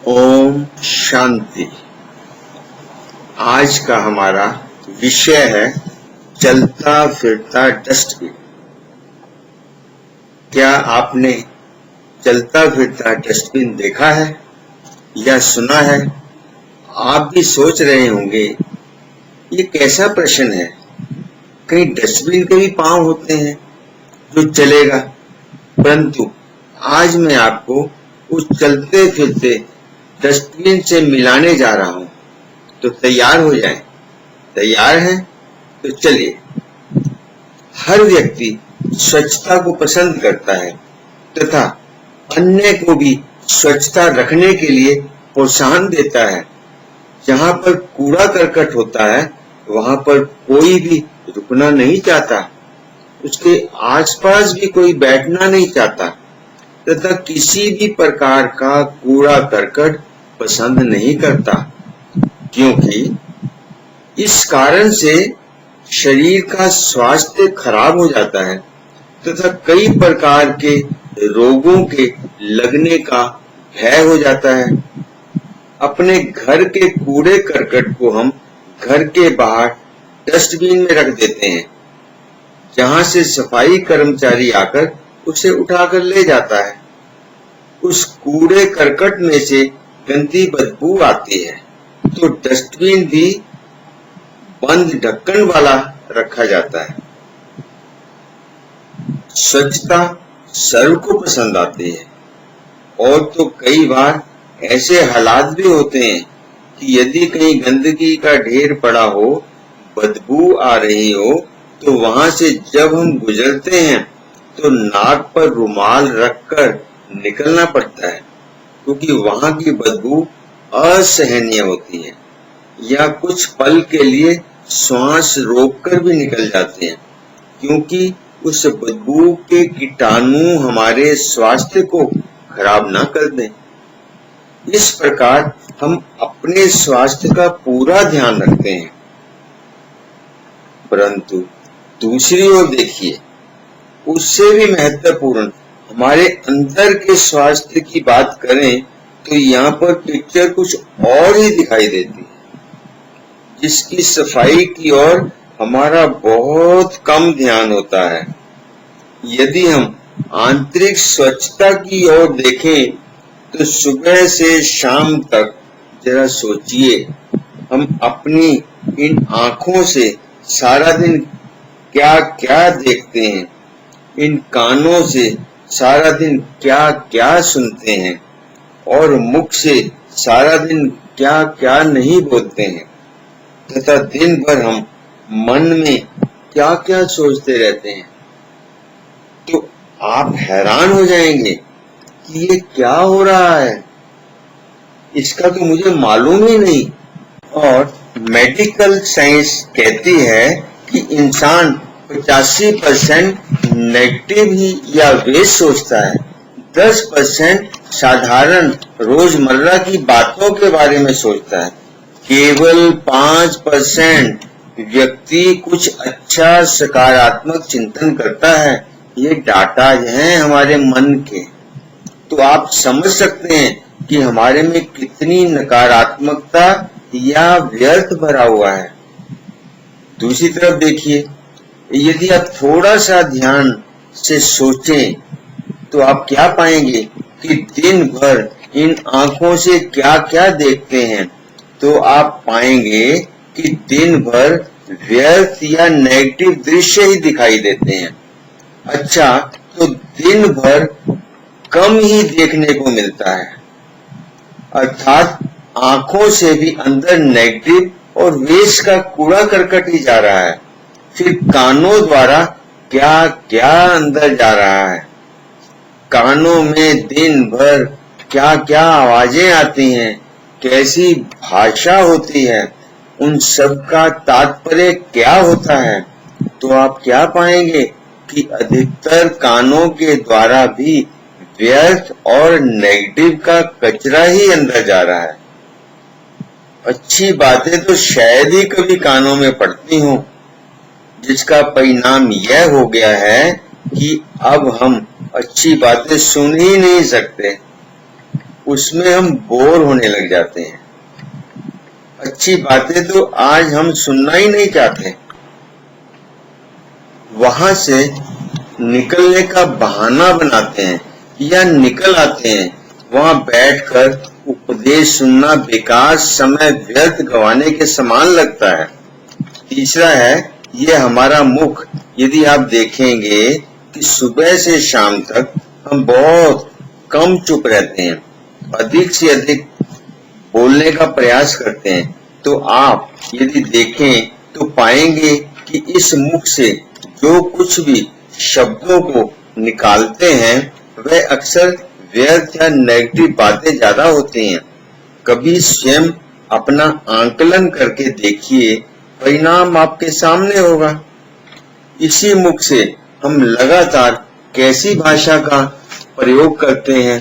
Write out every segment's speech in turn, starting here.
ओम शांति। आज का हमारा विषय है चलता फिरता डस्टबिन। क्या आपने चलता फिरता डस्टबिन देखा है या सुना है? आप भी सोच रहे होंगे ये कैसा प्रश्न है, कहीं डस्टबिन के भी पांव होते हैं जो चलेगा। परंतु आज मैं आपको उस चलते फिरते डस्टबिन से मिलाने जा रहा हूं, तो तैयार हो जाएं। तैयार हैं? तो चलिए। हर व्यक्ति स्वच्छता को पसंद करता है तथा अन्य को भी स्वच्छता रखने के लिए प्रोत्साहन देता है। जहां पर कूड़ा करकट होता है वहां पर कोई भी रुकना नहीं चाहता, उसके आसपास भी कोई बैठना नहीं चाहता तथा किसी भी प्रकार का कूड़ा करकट पसंद नहीं करता, क्योंकि इस कारण से शरीर का स्वास्थ्य खराब हो जाता है तथा कई प्रकार के रोगों के लगने का भय हो जाता है। अपने घर के कूड़े करकट को हम घर के बाहर डस्टबिन में रख देते हैं, जहां से सफाई कर्मचारी आकर उसे उठाकर ले जाता है। उस कूड़े करकट में से गंदी बदबू आती है, तो डस्टबिन भी बंद ढक्कन वाला रखा जाता है। स्वच्छता सबको पसंद आती है, और तो कई बार ऐसे हालात भी होते हैं कि यदि कहीं गंदगी का ढेर पड़ा हो, बदबू आ रही हो, तो वहां से जब हम गुजरते हैं तो नाक पर रुमाल रखकर निकलना पड़ता है, क्योंकि वहां की बदबू असहनीय होती है, या कुछ पल के लिए श्वास रोककर भी निकल जाते हैं, क्योंकि उस बदबू के कीटाणु हमारे स्वास्थ्य को खराब ना कर दें। इस प्रकार हम अपने स्वास्थ्य का पूरा ध्यान रखते हैं। परंतु दूसरी ओर देखिए, उससे भी महत्वपूर्ण हमारे अंदर के स्वास्थ्य की बात करें तो यहाँ पर पिक्चर कुछ और ही दिखाई देती है, जिसकी सफाई की ओर हमारा बहुत कम ध्यान होता है। यदि हम आंतरिक स्वच्छता की ओर देखें तो सुबह से शाम तक जरा सोचिए, हम अपनी इन आंखों से सारा दिन क्या क्या देखते हैं, इन कानों से सारा दिन क्या क्या सुनते हैं, और मुख से सारा दिन क्या क्या नहीं बोलते हैं, तथा दिन भर हम मन में क्या क्या सोचते रहते हैं। तो आप हैरान हो जाएंगे कि ये क्या हो रहा है, इसका तो मुझे मालूम ही नहीं। और मेडिकल साइंस कहती है कि इंसान 85% नेगेटिव ही या वेस्ट सोचता है, 10% साधारण रोजमर्रा की बातों के बारे में सोचता है, केवल 5% व्यक्ति कुछ अच्छा सकारात्मक चिंतन करता है। ये डाटा हैं हमारे मन के। तो आप समझ सकते हैं कि हमारे में कितनी नकारात्मकता या व्यर्थ भरा हुआ है। दूसरी तरफ देखिए, यदि आप थोड़ा सा ध्यान से सोचें तो आप क्या पाएंगे कि दिन भर इन आंखों से क्या क्या देखते हैं, तो आप पाएंगे कि दिन भर व्यर्थ या नेगेटिव दृश्य ही दिखाई देते हैं। अच्छा, तो दिन भर कम ही देखने को मिलता है, अर्थात आंखों से भी अंदर नेगेटिव और वेस्ट का कूड़ा करकट ही जा रहा है। फिर कानों द्वारा क्या क्या अंदर जा रहा है, कानों में दिन भर क्या क्या आवाजें आती हैं, कैसी भाषा होती है, उन सब का तात्पर्य क्या होता है। तो आप क्या पाएंगे कि अधिकतर कानों के द्वारा भी व्यर्थ और नेगेटिव का कचरा ही अंदर जा रहा है। अच्छी बातें तो शायद ही कभी कानों में पड़ती हों, जिसका परिणाम यह हो गया है कि अब हम अच्छी बातें सुन ही नहीं सकते। उसमें हम बोर होने लग जाते हैं। अच्छी बातें तो आज हम सुनना ही नहीं चाहते। वहां से निकलने का बहाना बनाते हैं या निकल आते हैं। वहां बैठकर उपदेश सुनना बेकार समय व्यर्थ गंवाने के समान लगता है। तीसरा है ये हमारा मुख। यदि आप देखेंगे कि सुबह से शाम तक हम बहुत कम चुप रहते हैं, अधिक से अधिक बोलने का प्रयास करते हैं, तो आप यदि देखें तो पाएंगे कि इस मुख से जो कुछ भी शब्दों को निकालते हैं वह अक्सर व्यर्थ या नेगेटिव बातें ज्यादा होती हैं। कभी स्वयं अपना आंकलन करके देखिए, परिणाम आपके सामने होगा। इसी मुख से हम लगातार कैसी भाषा का प्रयोग करते हैं,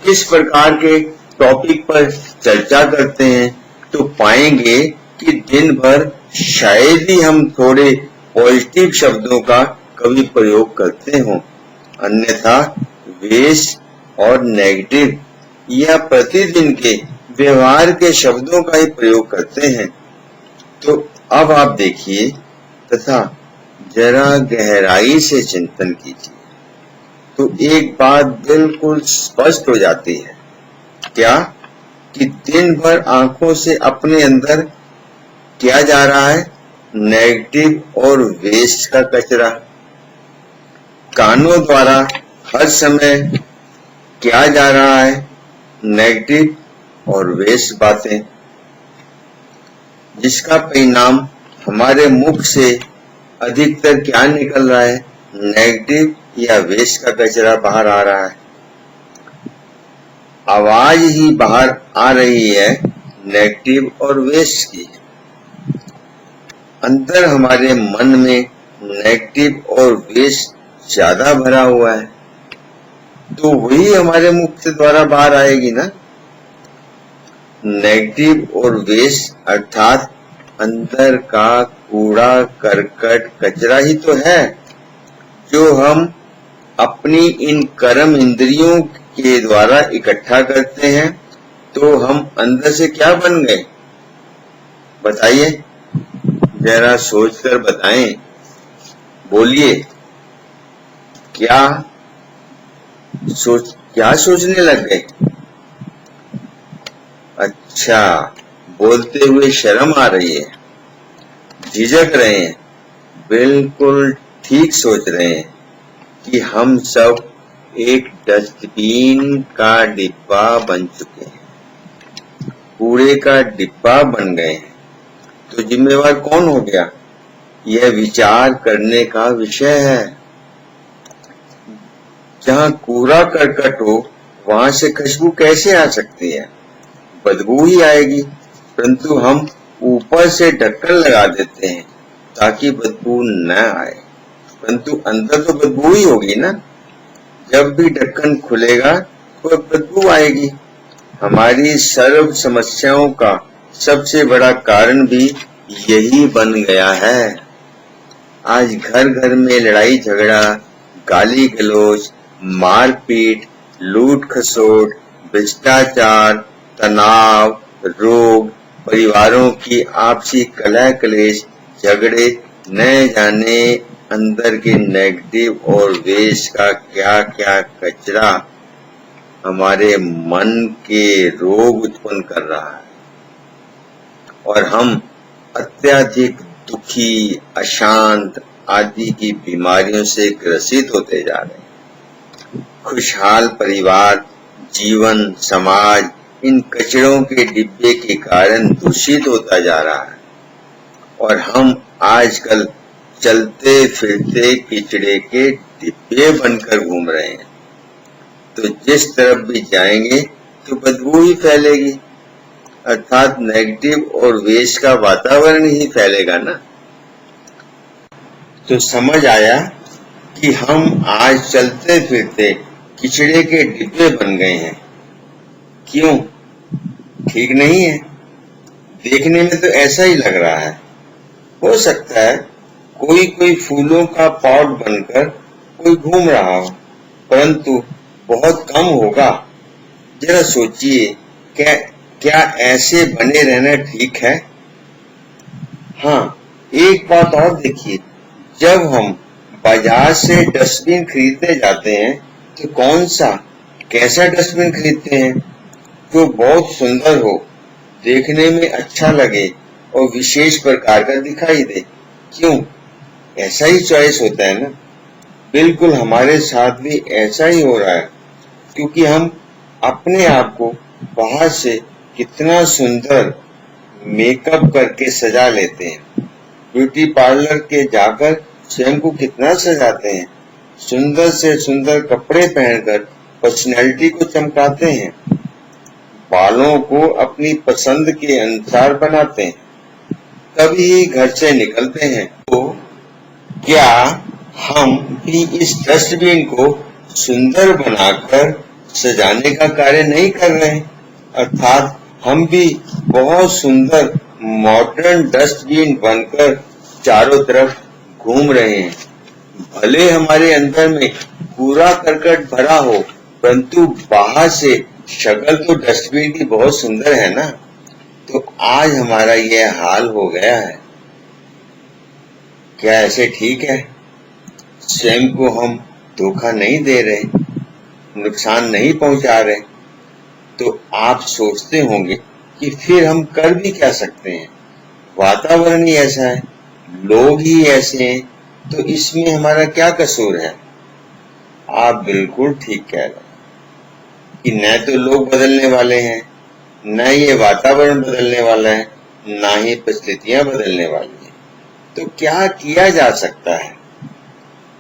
किस प्रकार के टॉपिक पर चर्चा करते हैं, तो पाएंगे कि दिन भर शायद ही हम थोड़े पॉजिटिव शब्दों का कभी प्रयोग करते हों। अन्यथा वेस्ट और नेगेटिव या प्रतिदिन के व्यवहार के शब्दों का ही प्रयोग करते हैं। तो अब आप देखिए तथा जरा गहराई से चिंतन कीजिए तो एक बात बिल्कुल स्पष्ट हो जाती है। क्या? कि दिन भर आंखों से अपने अंदर क्या जा रहा है? नेगेटिव और वेस्ट का कचरा। कानों द्वारा हर समय क्या जा रहा है? नेगेटिव और वेस्ट बातें, जिसका परिणाम हमारे मुख से अधिकतर क्या निकल रहा है? नेगेटिव या वेस्ट का कचरा बाहर आ रहा है। आवाज ही बाहर आ रही है नेगेटिव और वेस्ट की। अंदर हमारे मन में नेगेटिव और वेस्ट ज्यादा भरा हुआ है, तो वही हमारे मुख से द्वारा बाहर आएगी ना। नेगेटिव और वेस्ट अर्थात अंदर का कूड़ा करकट कचरा ही तो है, जो हम अपनी इन कर्म इंद्रियों के द्वारा इकट्ठा करते हैं। तो हम अंदर से क्या बन गए? बताइए, जरा सोचकर बताएं, बोलिए। क्या सोचने लग गए? अच्छा, बोलते हुए शर्म आ रही है, झिझक रहे हैं। बिल्कुल ठीक सोच रहे हैं कि हम सब एक डस्टबिन का डिब्बा बन चुके हैं, कूड़े का डिब्बा बन गए हैं। तो जिम्मेवार कौन हो गया? यह विचार करने का विषय है। जहाँ कूड़ा करकट हो वहां से खुशबू कैसे आ सकती है? बदबू ही आएगी। परंतु हम ऊपर से ढक्कन लगा देते हैं ताकि बदबू न आए, परंतु अंदर तो बदबू ही होगी ना। जब भी ढक्कन खुलेगा तो बदबू आएगी। हमारी सर्व समस्याओं का सबसे बड़ा कारण भी यही बन गया है। आज घर घर में लड़ाई झगड़ा, गाली गलौज, मारपीट, लूट खसोट, भ्रष्टाचार, तनाव, रोग, परिवारों की आपसी कलह कलेश, झगड़े, न जाने अंदर के नेगेटिव और वेस्ट का क्या क्या कचरा हमारे मन के रोग उत्पन्न कर रहा है। और हम अत्यधिक दुखी, अशांत आदि की बीमारियों से ग्रसित होते जा रहे हैं। खुशहाल परिवार, जीवन, समाज इन कचरों के डिब्बे के कारण दूषित होता जा रहा है। और हम आजकल चलते फिरते किचड़े के डिब्बे बनकर घूम रहे हैं। तो जिस तरफ भी जाएंगे तो बदबू ही फैलेगी, अर्थात नेगेटिव और वेस्ट का वातावरण ही फैलेगा ना। तो समझ आया कि हम आज चलते फिरते किचड़े के डिब्बे बन गए हैं। क्यों? ठीक नहीं है? देखने में तो ऐसा ही लग रहा है। हो सकता है कोई कोई फूलों का पॉट बनकर कोई घूम रहा हो, परंतु बहुत कम होगा। जरा सोचिए, क्या क्या ऐसे बने रहना ठीक है? हाँ, एक बात और देखिए, जब हम बाजार से डस्टबिन खरीदने जाते हैं तो कौन सा कैसा डस्टबिन खरीदते हैं? जो बहुत सुंदर हो, देखने में अच्छा लगे और विशेष प्रकार का दिखाई दे। क्यों? ऐसा ही चॉइस होता है ना। बिल्कुल हमारे साथ भी ऐसा ही हो रहा है, क्योंकि हम अपने आप को बाहर से कितना सुंदर मेकअप करके सजा लेते हैं। ब्यूटी पार्लर के जाकर स्वयं को कितना सजाते हैं, सुंदर से सुंदर कपड़े पहनकर पर्सनैलिटी को चमकाते हैं, बालों को अपनी पसंद के अनुसार बनाते हैं, तभी घर से निकलते हैं। तो क्या हम भी इस डस्टबिन को सुंदर बनाकर सजाने का कार्य नहीं कर रहे हैं? अर्थात हम भी बहुत सुंदर मॉडर्न डस्टबिन बनकर चारों तरफ घूम रहे हैं। भले हमारे अंदर में कूड़ा करकट भरा हो, परंतु बाहर से शक्ल तो डस्टबिन की बहुत सुंदर है ना। तो आज हमारा यह हाल हो गया है। क्या ऐसे ठीक है? स्वयं को हम धोखा नहीं दे रहे, नुकसान नहीं पहुंचा रहे। तो आप सोचते होंगे कि फिर हम कर भी क्या सकते हैं? वातावरण ही ऐसा है, लोग ही ऐसे हैं, तो इसमें हमारा क्या कसूर है? आप बिल्कुल ठीक कह रहे हैं कि न तो लोग बदलने वाले हैं, न ये वातावरण बदलने वाला है, ना ही परिस्थितियां बदलने वाली हैं। तो क्या किया जा सकता है?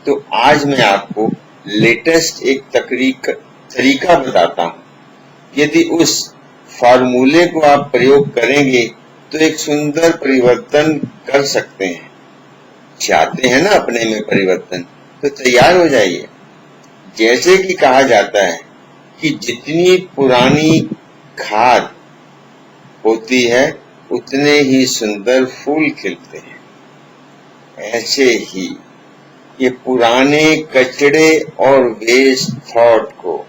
तो आज मैं आपको लेटेस्ट एक तरीका बताता हूँ। यदि उस फार्मूले को आप प्रयोग करेंगे तो एक सुंदर परिवर्तन कर सकते हैं। चाहते हैं ना अपने में परिवर्तन, तो तैयार हो जाइए। जैसे कि कहा जाता है कि जितनी पुरानी खाद होती है उतने ही सुंदर फूल खिलते हैं। ऐसे ही ये पुराने कचड़े और वेस्ट थॉट को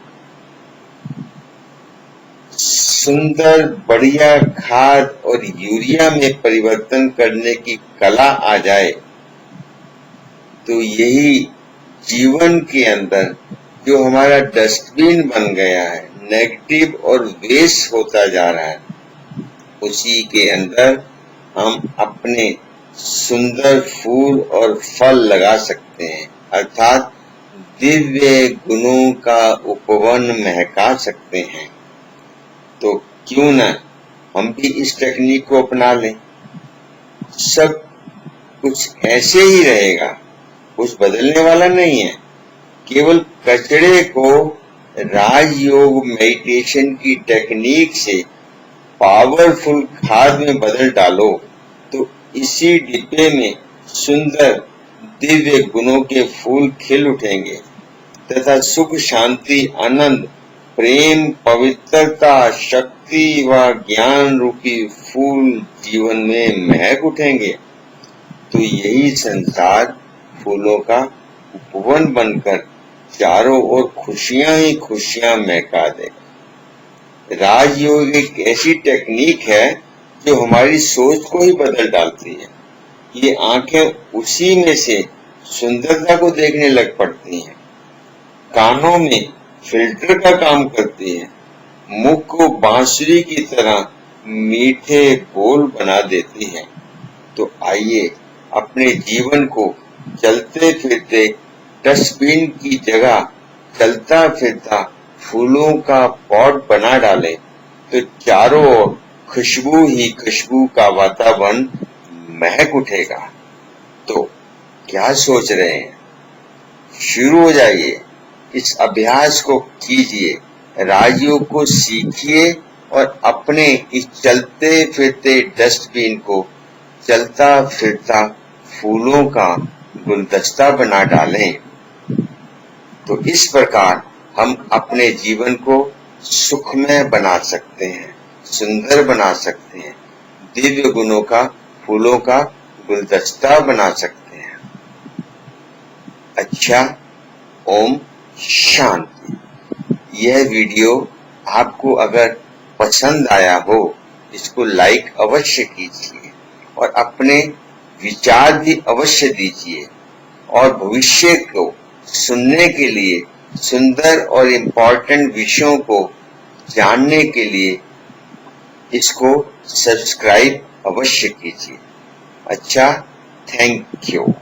सुंदर बढ़िया खाद और यूरिया में परिवर्तन करने की कला आ जाए, तो यही जीवन के अंदर जो हमारा डस्टबिन बन गया है, नेगेटिव और वेस्ट होता जा रहा है, उसी के अंदर हम अपने सुंदर फूल और फल लगा सकते हैं। अर्थात दिव्य गुणों का उपवन महका सकते हैं। तो क्यों न हम भी इस टेक्निक को अपना लें। सब कुछ ऐसे ही रहेगा, कुछ बदलने वाला नहीं है। केवल कचरे को राजयोग मेडिटेशन की टेक्निक से पावरफुल खाद में बदल डालो, तो इसी डिब्बे में सुंदर दिव्य गुणों के फूल खिल उठेंगे तथा सुख, शांति, आनंद, प्रेम, पवित्रता, शक्ति व ज्ञान रूपी फूल जीवन में महक उठेंगे। तो यही संसार फूलों का उपवन बनकर चारों ओर खुशियां ही खुशियां महका देगा। राजयोग एक ऐसी टेक्निक है जो हमारी सोच को ही बदल डालती है। ये आंखें उसी में से सुंदरता को देखने लग पड़ती हैं, कानों में फिल्टर का काम करती है, मुख को बांसुरी की तरह मीठे बोल बना देती है। तो आइए अपने जीवन को चलते फिरते डस्टबिन की जगह चलता फिरता फूलों का पॉट बना डालें, तो चारों ओर खुशबू ही खुशबू का वातावरण महक उठेगा। तो क्या सोच रहे हैं? शुरू हो जाइए, इस अभ्यास को कीजिए, राजयोग को सीखिए और अपने इस चलते फिरते डस्टबिन को चलता फिरता फूलों का गुलदस्ता बना डालें। तो इस प्रकार हम अपने जीवन को सुखमय बना सकते हैं, सुंदर बना सकते हैं, दिव्य गुणों का फूलों का गुलदस्ता बना सकते हैं। अच्छा, ओम शांति। यह वीडियो आपको अगर पसंद आया हो इसको लाइक अवश्य कीजिए और अपने विचार भी अवश्य दीजिए और भविष्य को सुनने के लिए सुंदर और इम्पोर्टेंट विषयों को जानने के लिए इसको सब्सक्राइब अवश्य कीजिए। अच्छा, थैंक यू।